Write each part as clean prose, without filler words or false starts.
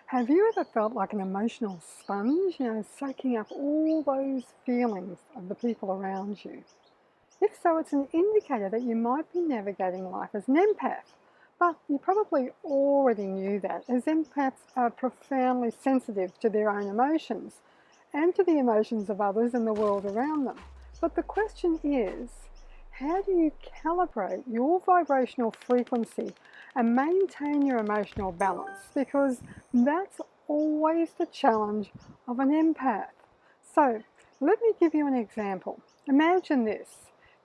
Have you ever felt like an emotional sponge, soaking up all those feelings of the people around you? If so, it's an indicator that you might be navigating life as an empath. But you probably already knew that, as empaths are profoundly sensitive to their own emotions and to the emotions of others and the world around them. But the question is, how do you calibrate your vibrational frequency and maintain your emotional balance? Because that's always the challenge of an empath. So let me give you an example. Imagine this.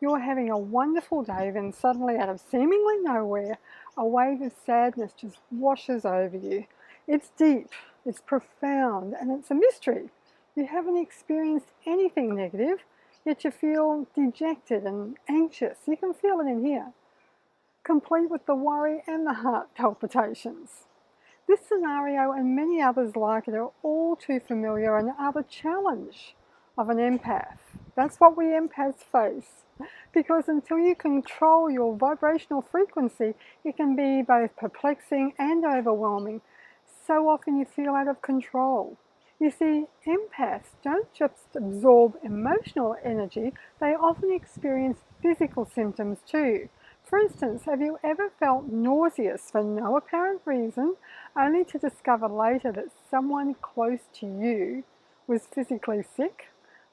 You're having a wonderful day, then suddenly, out of seemingly nowhere, a wave of sadness just washes over you. It's deep, it's profound, and it's a mystery. You haven't experienced anything negative, yet you feel dejected and anxious. You can feel it in here, complete with the worry and the heart palpitations. This scenario and many others like it are all too familiar and are the challenge of an empath. That's what we empaths face. Because until you control your vibrational frequency, it can be both perplexing and overwhelming. So often you feel out of control. You see, empaths don't just absorb emotional energy, they often experience physical symptoms too. For instance, have you ever felt nauseous for no apparent reason, only to discover later that someone close to you was physically sick?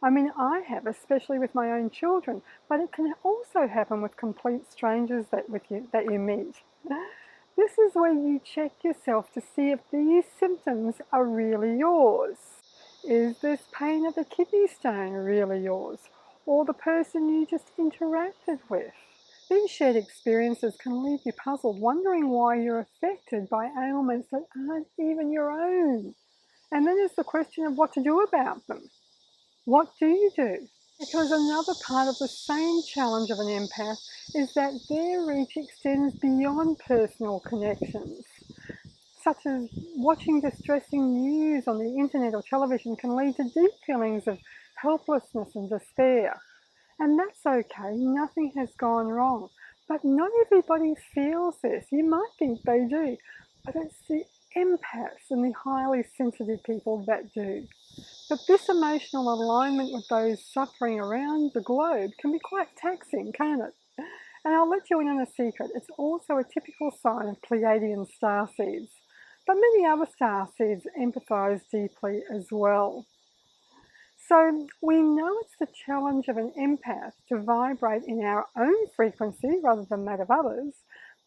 I mean, I have, especially with my own children, but it can also happen with complete strangers that you meet. This is where you check yourself to see if these symptoms are really yours. Is this pain of the kidney stone really yours, or the person you just interacted with? These shared experiences can leave you puzzled, wondering why you're affected by ailments that aren't even your own. And then there's the question of what to do about them. What do you do? Because another part of the same challenge of an empath is that their reach extends beyond personal connections, such as watching distressing news on the internet or television can lead to deep feelings of helplessness and despair. And that's okay, nothing has gone wrong. But not everybody feels this. You might think they do, but it's the empaths and the highly sensitive people that do. But this emotional alignment with those suffering around the globe can be quite taxing, can't it? And I'll let you in on a secret. It's also a typical sign of Pleiadian starseeds. But many other starseeds empathise deeply as well. So we know it's the challenge of an empath to vibrate in our own frequency rather than that of others.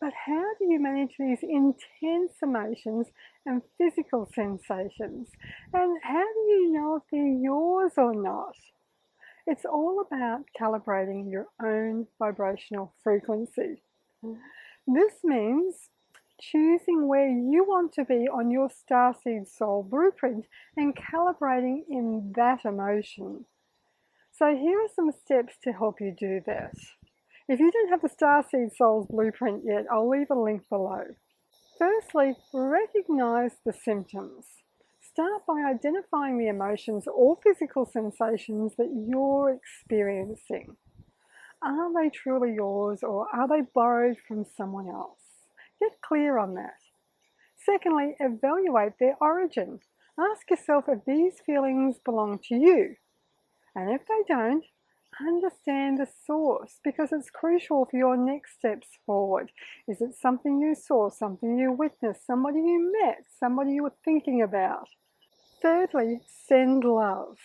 But how do you manage these intense emotions and physical sensations? And how do you know if they're yours or not? It's all about calibrating your own vibrational frequency. This means choosing where you want to be on your starseed soul blueprint and calibrating in that emotion. So here are some steps to help you do that. If you don't have the Starseed Soul's blueprint yet, I'll leave a link below. Firstly, recognize the symptoms. Start by identifying the emotions or physical sensations that you're experiencing. Are they truly yours, or are they borrowed from someone else? Get clear on that. Secondly, evaluate their origin. Ask yourself if these feelings belong to you. And if they don't, understand the source, because it's crucial for your next steps forward. Is it something you saw, something you witnessed, somebody you met, somebody you were thinking about? Thirdly, send love.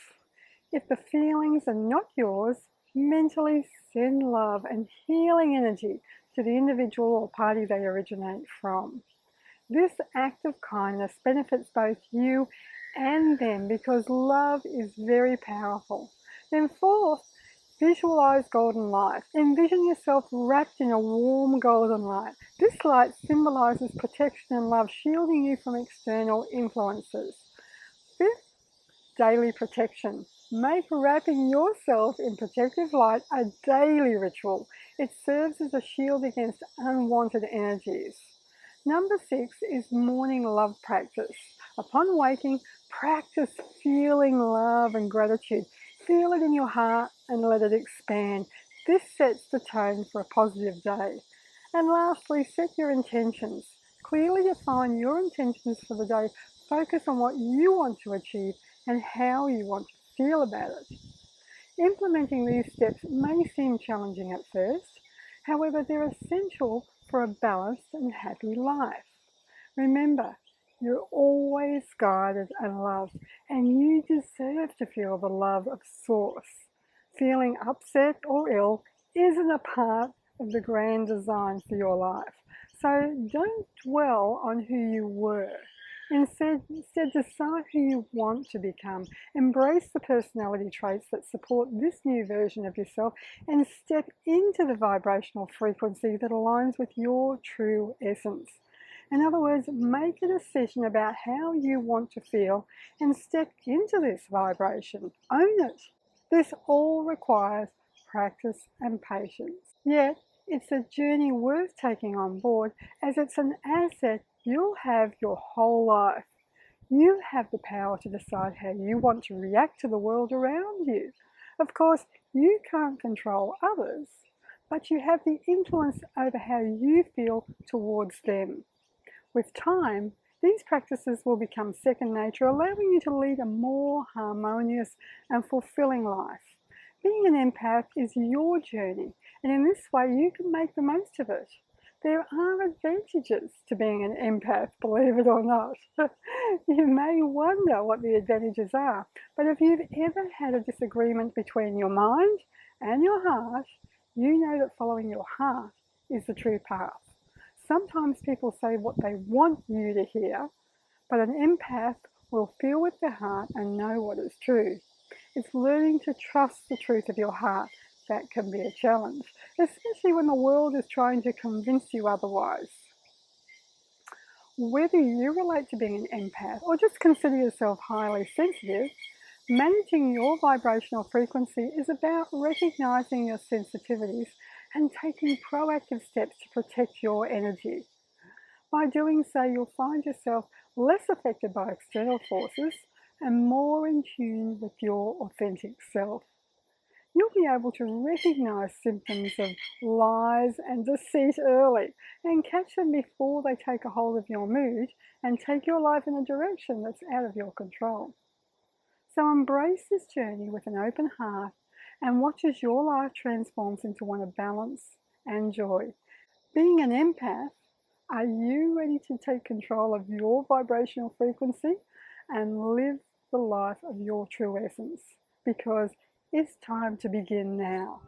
If the feelings are not yours, mentally send love and healing energy to the individual or party they originate from. This act of kindness benefits both you and them, because love is very powerful. Then fourth, visualize golden light. Envision yourself wrapped in a warm golden light. This light symbolizes protection and love, shielding you from external influences. Fifth, daily protection. Make wrapping yourself in protective light a daily ritual. It serves as a shield against unwanted energies. Number 6 is morning love practice. Upon waking, practice feeling love and gratitude. Feel it in your heart and let it expand. This sets the tone for a positive day. And lastly, set your intentions. Clearly define your intentions for the day Focus on what you want to achieve and how you want to feel about it. Implementing these steps may seem challenging at first, however, they're essential for a balanced and happy life. Remember, you're always guided and loved, and you deserve to feel the love of Source. Feeling upset or ill isn't a part of the grand design for your life. So don't dwell on who you were. Instead, decide who you want to become. Embrace the personality traits that support this new version of yourself and step into the vibrational frequency that aligns with your true essence. In other words, make a decision about how you want to feel and step into this vibration. Own it. This all requires practice and patience. Yet, it's a journey worth taking on board, as it's an asset you'll have your whole life. You have the power to decide how you want to react to the world around you. Of course, you can't control others, but you have the influence over how you feel towards them. With time, these practices will become second nature, allowing you to lead a more harmonious and fulfilling life. Being an empath is your journey, and in this way you can make the most of it. There are advantages to being an empath, believe it or not. You may wonder what the advantages are, but if you've ever had a disagreement between your mind and your heart, you know that following your heart is the true path. Sometimes people say what they want you to hear, but an empath will feel with their heart and know what is true. It's learning to trust the truth of your heart that can be a challenge, especially when the world is trying to convince you otherwise. Whether you relate to being an empath or just consider yourself highly sensitive, managing your vibrational frequency is about recognizing your sensitivities and taking proactive steps to protect your energy. By doing so, you'll find yourself less affected by external forces and more in tune with your authentic self. You'll be able to recognize symptoms of lies and deceit early and catch them before they take a hold of your mood and take your life in a direction that's out of your control. So embrace this journey with an open heart and watch as your life transforms into one of balance and joy. Being an empath, are you ready to take control of your vibrational frequency and live the life of your true essence? Because it's time to begin now.